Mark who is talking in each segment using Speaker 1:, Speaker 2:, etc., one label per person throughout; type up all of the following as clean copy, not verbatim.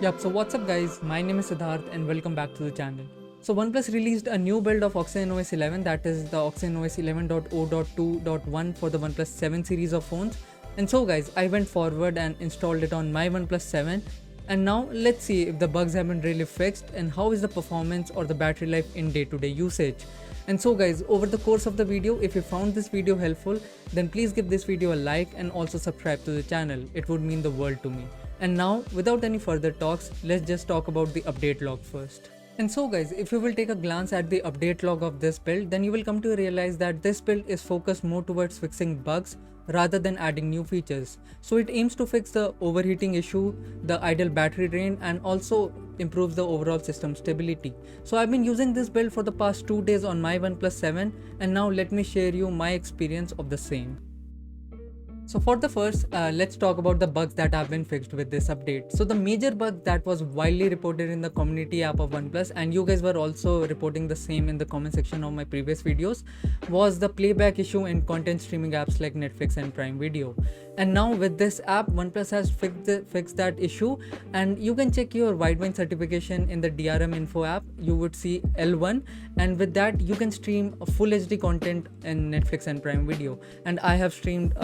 Speaker 1: Yup, so what's up guys, my name is Siddharth and welcome back to the channel. So OnePlus released a new build of OxygenOS 11, that is the OxygenOS 11.0.2.1 for the OnePlus 7 series of phones. And so guys, I went forward and installed it on my OnePlus 7, and now let's see if the bugs have been really fixed and how is the performance or the battery life in day-to-day usage. And so guys, over the course of the video, if you found this video helpful, then please give this video a like and also subscribe to the channel. It would mean the world to me. And now, without any further talks, let's just talk about the update log first. And so guys, if you will take a glance at the update log of this build, then you will come to realize that this build is focused more towards fixing bugs rather than adding new features. So it aims to fix the overheating issue, the idle battery drain, and also improves the overall system stability. So I've been using this build for the past 2 days on my OnePlus 7, and now let me share you my experience of the same. So for the first, let's talk about the bugs that have been fixed with this update. So the major bug that was widely reported in the community app of OnePlus, and you guys were also reporting the same in the comment section of my previous videos, was the playback issue in content streaming apps like Netflix and Prime Video. And now with this app, OnePlus has fixed that issue, and you can check your wideband certification in the DRM info app. You would see L1, and with that you can stream full HD content in Netflix and Prime Video. And I have streamed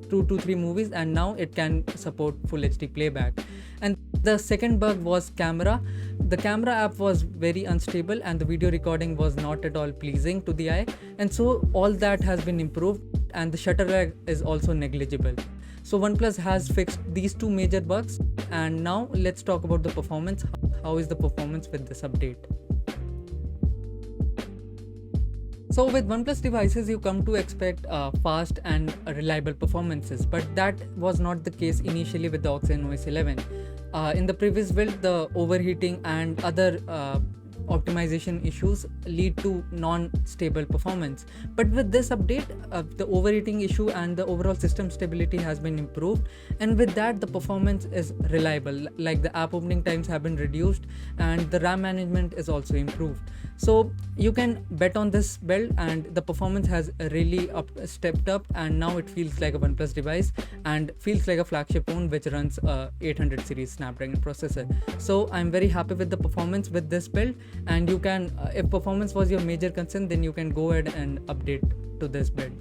Speaker 1: 2 to 3 movies, and now it can support full HD playback. And the second bug was camera. The camera app was very unstable and the video recording was not at all pleasing to the eye, and so all that has been improved, and the shutter lag is also negligible. So OnePlus has fixed these 2 major bugs, and now let's talk about the performance. How is the performance with this update? So with OnePlus devices, you come to expect fast and reliable performances, but that was not the case initially with the OxygenOS 11. In the previous build, the overheating and other optimization issues lead to non-stable performance. But with this update, the overheating issue and the overall system stability has been improved, and with that the performance is reliable. Like the app opening times have been reduced and the RAM management is also improved. So you can bet on this build, and the performance has really stepped up, and now it feels like a OnePlus device and feels like a flagship phone which runs a 800 series Snapdragon processor. So I'm very happy with the performance with this build, and you can, if performance was your major concern, then you can go ahead and update to this build.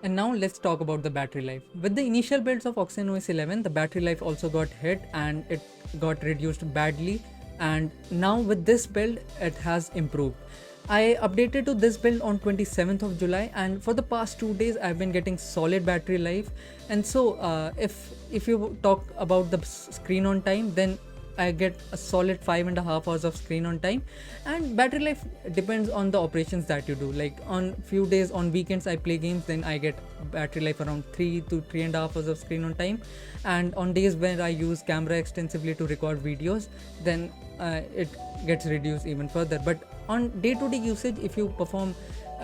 Speaker 1: And now let's talk about the battery life. With the initial builds of OxygenOS 11, the battery life also got hit and it got reduced badly, and now with this build it has improved. I updated to this build on 27th of July, and for the past 2 days I've been getting solid battery life. And so if you talk about the screen on time, then I get a solid 5.5 hours of screen on time, and battery life depends on the operations that you do. Like on few days, on weekends I play games, then I get battery life around 3 to 3.5 hours of screen on time, and on days when I use camera extensively to record videos, then it gets reduced even further. But on day-to-day usage, if you perform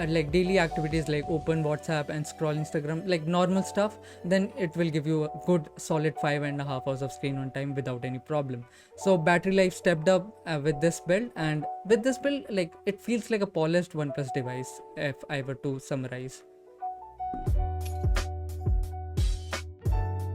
Speaker 1: like daily activities like open WhatsApp and scroll Instagram, like normal stuff, then it will give you a good solid 5.5 hours of screen on time without any problem. So battery life stepped up with this build, and with this build, like it feels like a polished OnePlus device if I were to summarize.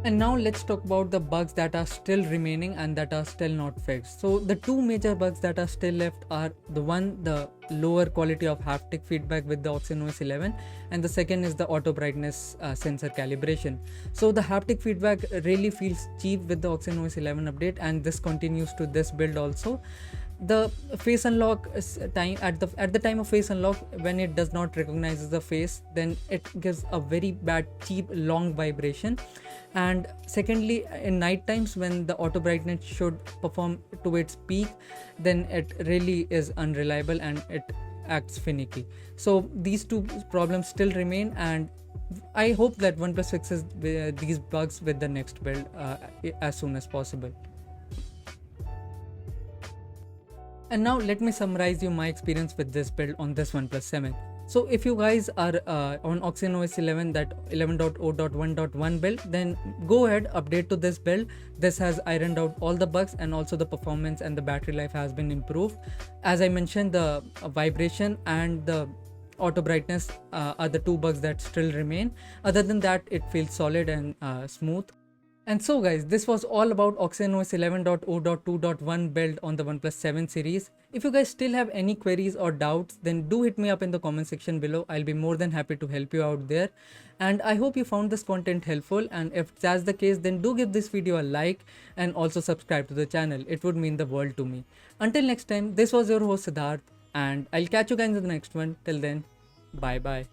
Speaker 1: And now let's talk about the bugs that are still remaining and that are still not fixed. So the 2 major bugs that are still left are the lower quality of haptic feedback with the OxygenOS 11, and the second is the auto brightness sensor calibration. So the haptic feedback really feels cheap with the OxygenOS 11 update, and this continues to this build also. The face unlock time at the time of face unlock, when it does not recognize the face, then it gives a very bad cheap long vibration. And secondly, in night times when the auto brightness should perform to its peak, then it really is unreliable and it acts finicky. So these 2 problems still remain, and I hope that OnePlus fixes these bugs with the next build as soon as possible. And now let me summarize you my experience with this build on this OnePlus 7. So if you guys are on OxygenOS 11, that 11.0.1.1 build, then go ahead, update to this build. This has ironed out all the bugs, and also the performance and the battery life has been improved. As I mentioned, the vibration and the auto brightness are the two bugs that still remain. Other than that, it feels solid and smooth. And so guys, this was all about OxygenOS 11.0.2.1 build on the OnePlus 7 series. If you guys still have any queries or doubts, then do hit me up in the comment section below. I'll be more than happy to help you out there. And I hope you found this content helpful, and if that's the case, then do give this video a like and also subscribe to the channel. It would mean the world to me. Until next time, this was your host Siddharth, and I'll catch you guys in the next one. Till then, bye bye.